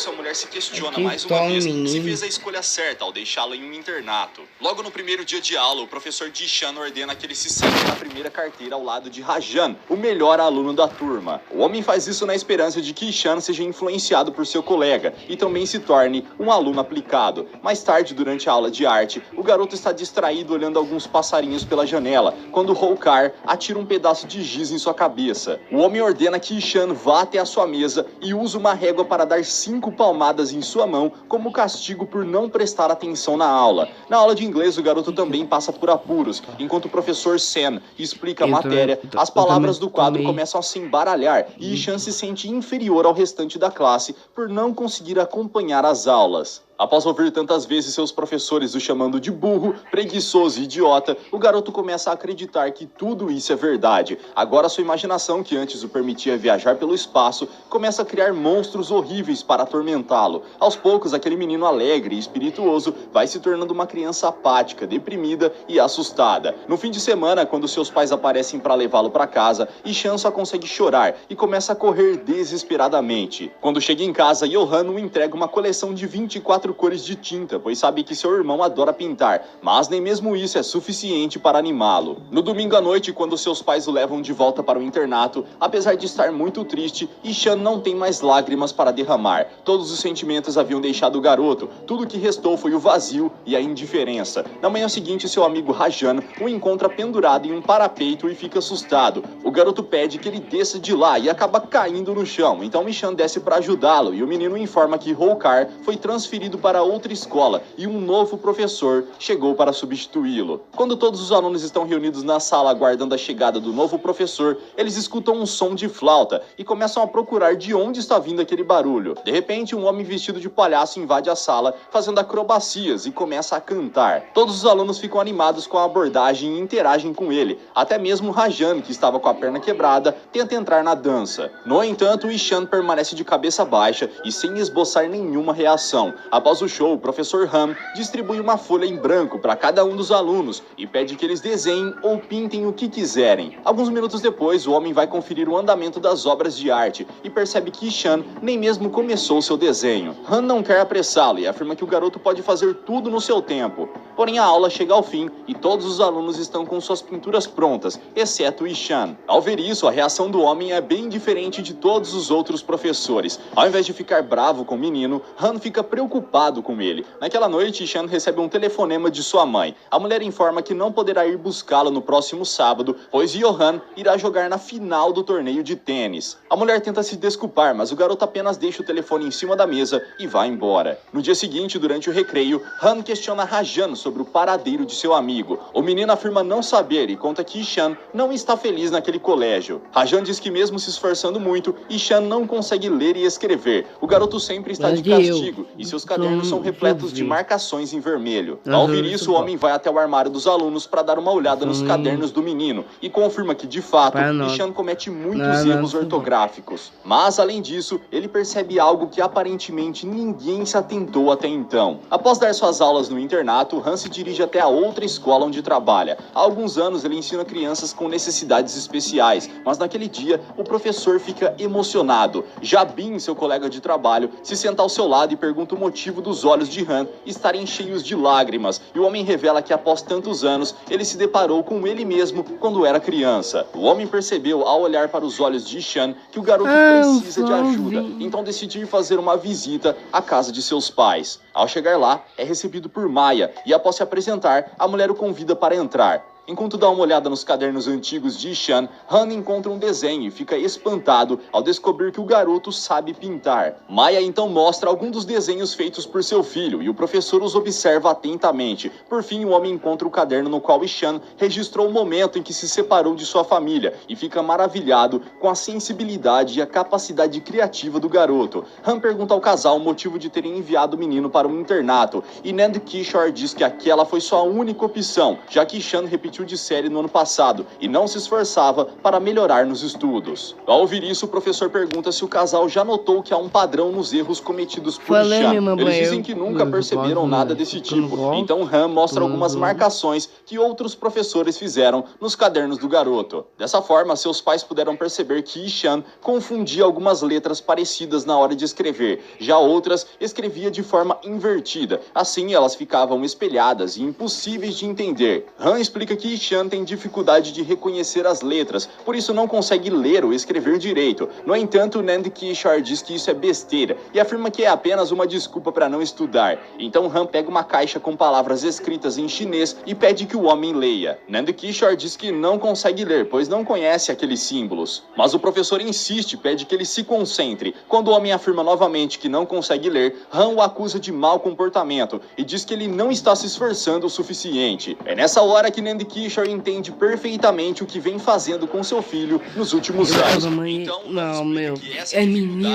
isso, a mulher se questiona Que mais uma tom, vez se menino. fez a escolha certa ao deixá-la em um internato. Logo no primeiro dia de aula, o professor Jishan ordena que ele se sente na primeira carteira ao lado de Rajan, o melhor aluno da turma. O homem faz isso na esperança de que Ishan seja influenciado por seu colega e também se torne um aluno aplicado. Mais tarde, durante a aula de arte, o garoto está distraído olhando alguns passarinhos pela janela, quando Holkar atira um pedaço de giz em sua cabeça. O homem ordena que Ishan vá até a sua mesa e use uma régua para dar 5 palmadas em sua mão como castigo por não prestar atenção na aula. Na aula de inglês, o garoto também passa por apuros. Enquanto o professor Sen explica a matéria, as palavras do quadro começam a se embaralhar e Ishan se sente inferior ao restante da classe por não conseguir acompanhar as aulas. Após ouvir tantas vezes seus professores o chamando de burro, preguiçoso e idiota, o garoto começa a acreditar que tudo isso é verdade. Agora sua imaginação, que antes o permitia viajar pelo espaço, começa a criar monstros horríveis para atormentá-lo. Aos poucos, aquele menino alegre e espirituoso vai se tornando uma criança apática, deprimida e assustada. No fim de semana, quando seus pais aparecem para levá-lo para casa, Ishan só consegue chorar e começa a correr desesperadamente. Quando chega em casa, Johan o entrega uma coleção de 24 cores de tinta, pois sabe que seu irmão adora pintar, mas nem mesmo isso é suficiente para animá-lo. No domingo à noite, quando seus pais o levam de volta para o internato, apesar de estar muito triste, Ishan não tem mais lágrimas para derramar. Todos os sentimentos haviam deixado o garoto, tudo que restou foi o vazio e a indiferença. Na manhã seguinte, seu amigo Rajan o encontra pendurado em um parapeito e fica assustado. O garoto pede que ele desça de lá e acaba caindo no chão, então Ishan desce para ajudá-lo e o menino informa que Holkar foi transferido para outra escola e um novo professor chegou para substituí-lo. Quando todos os alunos estão reunidos na sala aguardando a chegada do novo professor, eles escutam um som de flauta e começam a procurar de onde está vindo aquele barulho. De repente, um homem vestido de palhaço invade a sala, fazendo acrobacias e começa a cantar. Todos os alunos ficam animados com a abordagem e interagem com ele. Até mesmo Rajan, que estava com a perna quebrada, tenta entrar na dança. No entanto, Ishan permanece de cabeça baixa e sem esboçar nenhuma reação. Após o show, o professor Han distribui uma folha em branco para cada um dos alunos e pede que eles desenhem ou pintem o que quiserem. Alguns minutos depois, o homem vai conferir o andamento das obras de arte e percebe que Ishan nem mesmo começou seu desenho. Han não quer apressá-lo e afirma que o garoto pode fazer tudo no seu tempo. Porém, a aula chega ao fim e todos os alunos estão com suas pinturas prontas, exceto Ishan. Ao ver isso, a reação do homem é bem diferente de todos os outros professores. Ao invés de ficar bravo com o menino, Han fica preocupado com ele. Naquela noite, Ishan recebe um telefonema de sua mãe. A mulher informa que não poderá ir buscá-lo no próximo sábado, pois Johan irá jogar na final do torneio de tênis. A mulher tenta se desculpar, mas o garoto apenas deixa o telefone em cima da mesa e vai embora. No dia seguinte, durante o recreio, Han questiona Rajan sobre o paradeiro de seu amigo. O menino afirma não saber e conta que Ishan não está feliz naquele colégio. Rajan diz que mesmo se esforçando muito, Ishan não consegue ler e escrever. O garoto sempre está de castigo e seus cadernos são repletos de marcações em vermelho. Ao ouvir isso, o homem vai até o armário dos alunos para dar uma olhada nos cadernos do menino e confirma que, de fato, Ishan comete muitos erros ortográficos. Mas, além disso, ele percebe algo que aparentemente ninguém se atentou até então. Após dar suas aulas no internato, Han se dirige até a outra escola onde trabalha. Há alguns anos, ele ensina crianças com necessidades especiais, mas naquele dia, o professor fica emocionado. Jabin, seu colega de trabalho, se senta ao seu lado e pergunta o motivo dos olhos de Han estarem cheios de lágrimas, e o homem revela que após tantos anos, ele se deparou com ele mesmo quando era criança. O homem percebeu, ao olhar para os olhos de Ishan, que o garoto precisa de ajuda, então decidiu fazer uma visita à casa de seus pais. Ao chegar lá, é recebido por Maya, e após se apresentar, a mulher o convida para entrar. Enquanto dá uma olhada nos cadernos antigos de Ishan, Han encontra um desenho e fica espantado ao descobrir que o garoto sabe pintar. Maya então mostra algum dos desenhos feitos por seu filho e o professor os observa atentamente. Por fim, o homem encontra o caderno no qual Ishan registrou o momento em que se separou de sua família e fica maravilhado com a sensibilidade e a capacidade criativa do garoto. Han pergunta ao casal o motivo de terem enviado o menino para um internato e Nand Kishore diz que aquela foi sua única opção, já que Ishan repetiu repetiu de série no ano passado e não se esforçava para melhorar nos estudos. Ao ouvir isso, o professor pergunta se o casal já notou que há um padrão nos erros cometidos por Ishan. Eles dizem que nunca perceberam nada desse tipo, então Han mostra algumas marcações que outros professores fizeram nos cadernos do garoto. Dessa forma, seus pais puderam perceber que Ishan confundia algumas letras parecidas na hora de escrever, já outras escrevia de forma invertida, assim elas ficavam espelhadas e impossíveis de entender. Han explica que Ishan tem dificuldade de reconhecer as letras, por isso não consegue ler ou escrever direito. No entanto, Nand Kishore diz que isso é besteira e afirma que é apenas uma desculpa para não estudar. Então Han pega uma caixa com palavras escritas em chinês e pede que o homem leia. Nand Kishore diz que não consegue ler, pois não conhece aqueles símbolos. Mas o professor insiste e pede que ele se concentre. Quando o homem afirma novamente que não consegue ler, Han o acusa de mau comportamento e diz que ele não está se esforçando o suficiente. É nessa hora que Nand Kishore entende perfeitamente o que vem fazendo com seu filho nos últimos anos. Então, não, meu, é menino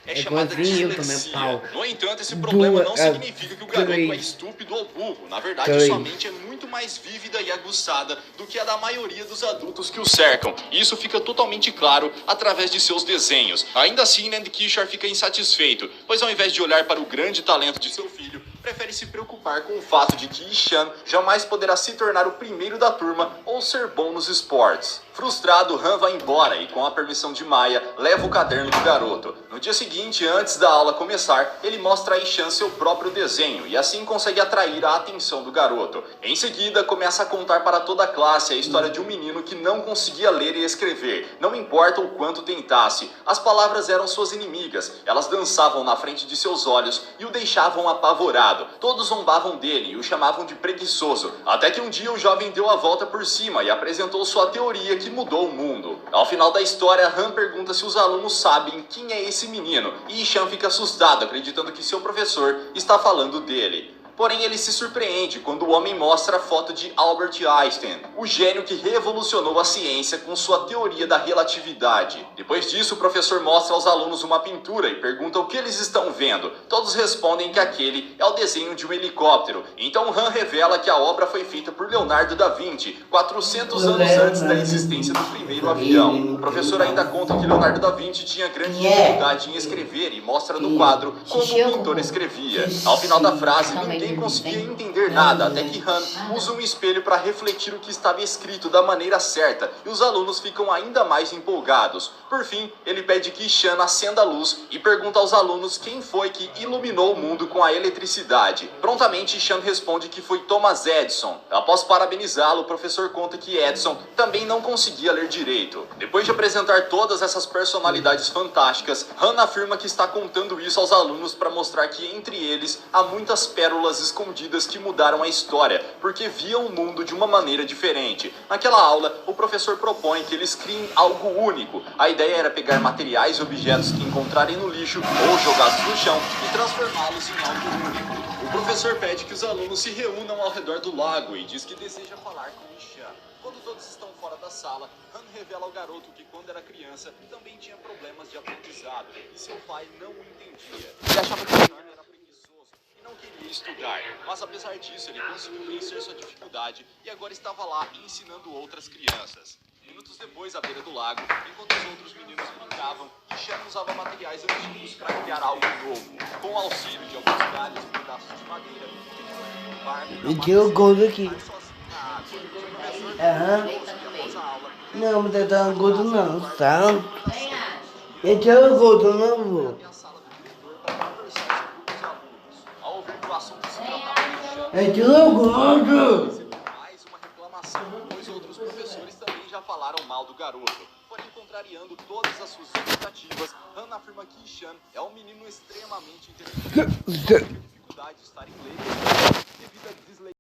é chamada de dislexia. No entanto, esse problema não significa que o garoto é estúpido ou burro. Na verdade, sua mente é muito mais vívida e aguçada do que a da maioria dos adultos que o cercam. E isso fica totalmente claro através de seus desenhos. Ainda assim, Nand Kishore fica insatisfeito, pois ao invés de olhar para o grande talento de seu filho, prefere se preocupar com o fato de que Ishan jamais poderá se tornar o primeiro da turma ou ser bom nos esportes. Frustrado, Han vai embora e, com a permissão de Maya, leva o caderno do garoto. No dia seguinte, antes da aula começar, ele mostra a Ishan seu próprio desenho e assim consegue atrair a atenção do garoto. Em seguida, começa a contar para toda a classe a história de um menino que não conseguia ler e escrever, não importa o quanto tentasse. As palavras eram suas inimigas, elas dançavam na frente de seus olhos e o deixavam apavorado. Todos zombavam dele e o chamavam de preguiçoso, até que um dia o jovem deu a volta por cima e apresentou sua teoria que mudou o mundo. Ao final da história, Han pergunta se os alunos sabem quem é esse menino, e Ishan fica assustado, acreditando que seu professor está falando dele. Porém, ele se surpreende quando o homem mostra a foto de Albert Einstein, o gênio que revolucionou a ciência com sua teoria da relatividade. Depois disso, o professor mostra aos alunos uma pintura e pergunta o que eles estão vendo. Todos respondem que aquele é o desenho de um helicóptero. Então Han revela que a obra foi feita por Leonardo da Vinci, 400 anos antes da existência do primeiro avião. O professor ainda conta que Leonardo da Vinci tinha grande dificuldade em escrever e mostra no quadro como o pintor escrevia. Ao final da frase, ninguém conseguia entender nada, até que Han usa um espelho para refletir o que estava escrito da maneira certa, e os alunos ficam ainda mais empolgados. Por fim, ele pede que Ishan acenda a luz e pergunta aos alunos quem foi que iluminou o mundo com a eletricidade. Prontamente, Ishan responde que foi Thomas Edison. Após parabenizá-lo, o professor conta que Edison também não conseguia ler direito. Depois de apresentar todas essas personalidades fantásticas, Han afirma que está contando isso aos alunos para mostrar que entre eles há muitas pérolas escondidas que mudaram a história, porque viam o mundo de uma maneira diferente. Naquela aula, o professor propõe que eles criem algo único. A ideia era pegar materiais e objetos que encontrarem no lixo ou jogados no chão e transformá-los em algo único. O professor pede que os alunos se reúnam ao redor do lago e diz que deseja falar com Ishan. Quando todos estão fora da sala, Han revela ao garoto que quando era criança também tinha problemas de aprendizado e seu pai não o entendia. Ele achava que Ishan era preguiçoso e não queria estudar, mas apesar disso ele conseguiu vencer sua dificuldade e agora estava lá ensinando outras crianças. Minutos depois, à beira do lago, enquanto os outros meninos brincavam, Ishan usava materiais antigos para criar algo novo. Com o auxílio de alguns galhos e pedaços de madeira, ele construiu um barco me tirou o gordo aqui. Não, não tá dando gordo não, tá? Eu tirou o gordo, não vou. Eu tirou o gordo! Mais uma reclamação, pois outros professores também já falaram mal do garoto. Porém, contrariando todas as suas expectativas, Han afirma que Ishan é um menino extremamente inteligente. A dificuldade de estar em inglês devido à dislexia.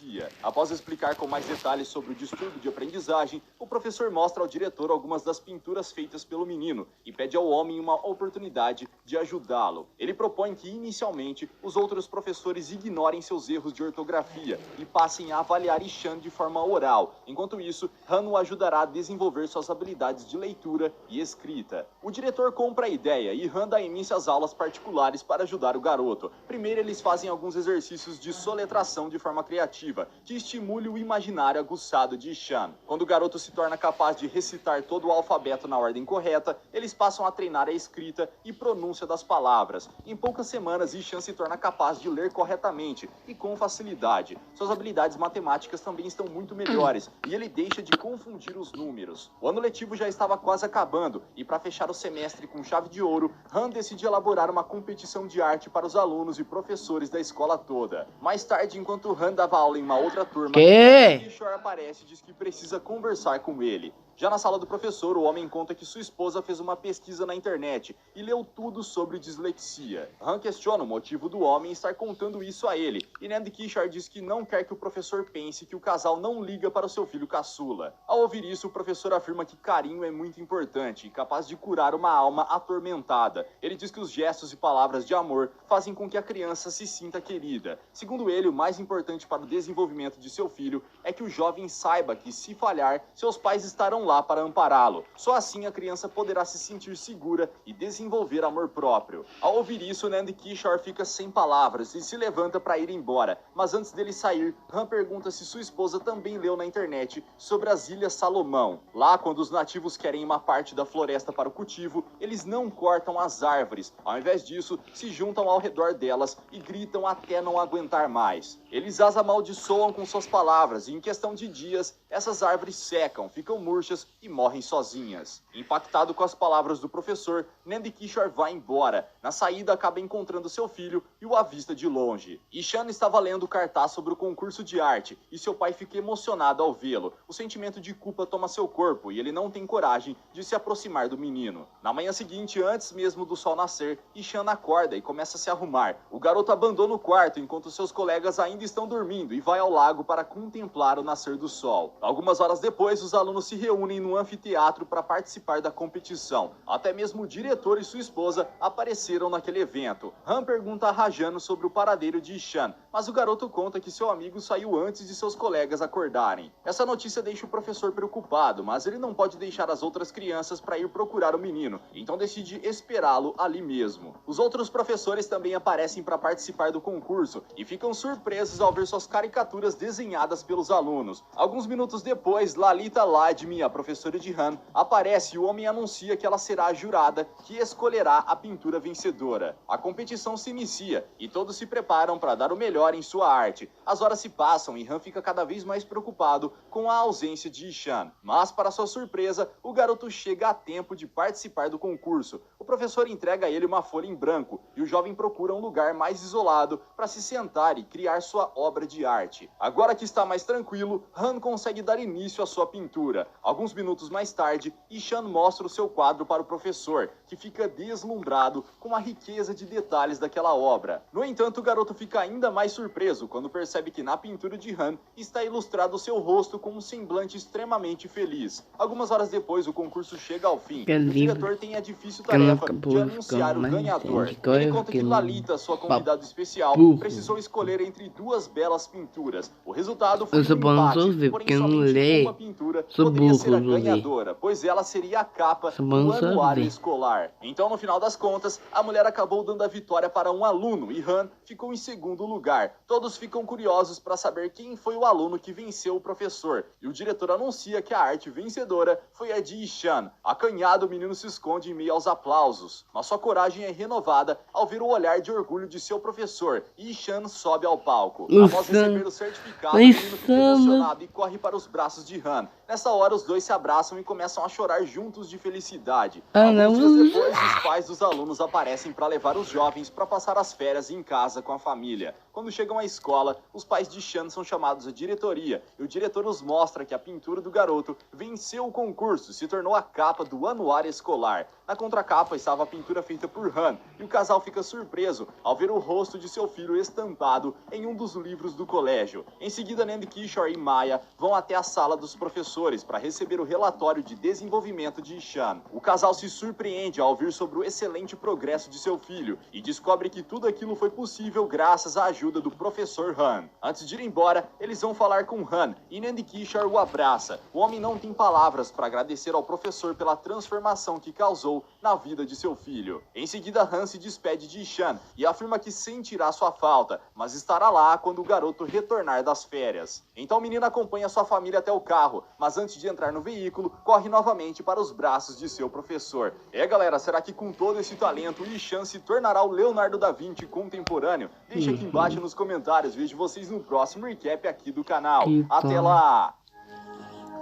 dislexia. Após explicar com mais detalhes sobre o distúrbio de aprendizagem, o professor mostra ao diretor algumas das pinturas feitas pelo menino e pede ao homem uma oportunidade de ajudá-lo. Ele propõe que, inicialmente, os outros professores ignorem seus erros de ortografia e passem a avaliar Ishan de forma oral. Enquanto isso, Han o ajudará a desenvolver suas habilidades de leitura e escrita. O diretor compra a ideia e Han dá início às aulas particulares para ajudar o garoto. Primeiro, eles fazem alguns exercícios de soletração de forma criativa, que estimule o imaginário aguçado de Ishan. Quando o garoto se torna capaz de recitar todo o alfabeto na ordem correta, eles passam a treinar a escrita e pronúncia das palavras. Em poucas semanas, Ishan se torna capaz de ler corretamente e com facilidade. Suas habilidades matemáticas também estão muito melhores e ele deixa de confundir os números. O ano letivo já estava quase acabando e, para fechar o semestre com chave de ouro, Han decide elaborar uma competição de arte para os alunos e professores da escola toda. Mais tarde, enquanto Han dava aula em uma outra turma, Kishore aparece e diz que precisa conversar com ele. Já na sala do professor, o homem conta que sua esposa fez uma pesquisa na internet e leu tudo sobre dislexia. Han questiona o motivo do homem estar contando isso a ele, e Nandkishore diz que não quer que o professor pense que o casal não liga para o seu filho caçula. Ao ouvir isso, o professor afirma que carinho é muito importante e capaz de curar uma alma atormentada. Ele diz que os gestos e palavras de amor fazem com que a criança se sinta querida. Segundo ele, o mais importante para o desenvolvimento de seu filho é que o jovem saiba que, se falhar, seus pais estarão lá para ampará-lo. Só assim a criança poderá se sentir segura e desenvolver amor próprio. Ao ouvir isso, Nandkishore fica sem palavras e se levanta para ir embora. Mas antes dele sair, Han pergunta se sua esposa também leu na internet sobre as Ilhas Salomão. Lá, quando os nativos querem uma parte da floresta para o cultivo, eles não cortam as árvores. Ao invés disso, se juntam ao redor delas e gritam até não aguentar mais. Eles as amaldiçoam com suas palavras e, em questão de dias, essas árvores secam, ficam murchas e morrem sozinhas. Impactado com as palavras do professor, Nandkishore vai embora. Na saída, acaba encontrando seu filho e o avista de longe. Ishan estava lendo o cartaz sobre o concurso de arte e seu pai fica emocionado ao vê-lo. O sentimento de culpa toma seu corpo e ele não tem coragem de se aproximar do menino. Na manhã seguinte, antes mesmo do sol nascer, Ishan acorda e começa a se arrumar. O garoto abandona o quarto enquanto seus colegas ainda estão dormindo e vai ao lago para contemplar o nascer do sol. Algumas horas depois, os alunos se reúnem no anfiteatro para participar da competição. Até mesmo o diretor e sua esposa apareceram naquele evento. Han pergunta a Rajan sobre o paradeiro de Ishan, mas o garoto conta que seu amigo saiu antes de seus colegas acordarem. Essa notícia deixa o professor preocupado, mas ele não pode deixar as outras crianças para ir procurar o menino, então decide esperá-lo ali mesmo. Os outros professores também aparecem para participar do concurso e ficam surpresos ao ver suas caricaturas desenhadas pelos alunos. Alguns minutos depois, Lalita Ladmi, a professora de Han, aparece e o homem anuncia que ela será a jurada que escolherá a pintura vencedora. A competição se inicia e todos se preparam para dar o melhor em sua arte. As horas se passam e Han fica cada vez mais preocupado com a ausência de Ishan. Mas, para sua surpresa, o garoto chega a tempo de participar do concurso. O professor entrega a ele uma folha em branco e o jovem procura um lugar mais isolado para se sentar e criar sua obra de arte. Agora que está mais tranquilo, Han consegue dar início à sua pintura. Alguns minutos mais tarde, Ishan mostra o seu quadro para o professor, que fica deslumbrado com a riqueza de detalhes daquela obra. No entanto, o garoto fica ainda mais surpreso quando percebe que na pintura de Han está ilustrado seu rosto com um semblante extremamente feliz. Algumas horas depois, o concurso chega ao fim. O diretor tem a difícil tarefa de anunciar o ganhador. Ele conta que Lalita, sua convidada especial, precisou escolher entre duas belas pinturas. O resultado foi um empate, porém somente uma pintura poderia ser a ganhadora, pois ela seria a capa do anuário escolar. Então, no final das contas, a mulher acabou dando a vitória para um aluno e Han ficou em segundo lugar. Todos ficam curiosos para saber quem foi o aluno que venceu o professor, e o diretor anuncia que a arte vencedora foi a de Ishan. Acanhado, o menino se esconde em meio aos aplausos, mas sua coragem é renovada ao ver o olhar de orgulho de seu professor, e Ishan sobe ao palco. Após receber o certificado, o menino fica emocionado e corre para os braços de Han. Nessa hora, os dois se abraçam e começam a chorar juntos de felicidade. Alguns dias depois, os pais dos alunos aparecem para levar os jovens para passar as férias em casa com a família. Quando chegam à escola, os pais de Ishan são chamados à diretoria e o diretor os mostra que a pintura do garoto venceu o concurso e se tornou a capa do anuário escolar. Na contracapa estava a pintura feita por Han, e o casal fica surpreso ao ver o rosto de seu filho estampado em um dos livros do colégio. Em seguida, Nand Kishore e Maya vão até a sala dos professores para receber o relatório de desenvolvimento de Ishan. O casal se surpreende ao ouvir sobre o excelente progresso de seu filho e descobre que tudo aquilo foi possível graças à ajuda do professor Han. Antes de ir embora, eles vão falar com Han e Nand Kishore o abraça. O homem não tem palavras para agradecer ao professor pela transformação que causou na vida de seu filho. Em seguida, Han se despede de Ishan e afirma que sentirá sua falta, mas estará lá quando o garoto retornar das férias. Então o menino acompanha sua família até o carro, mas antes de entrar no veículo, corre novamente para os braços de seu professor. Galera, será que com todo esse talento, Ishan se tornará o Leonardo da Vinci contemporâneo? Deixa aqui embaixo nos comentários, vejo vocês no próximo recap aqui do canal. Até lá!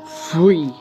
Fui!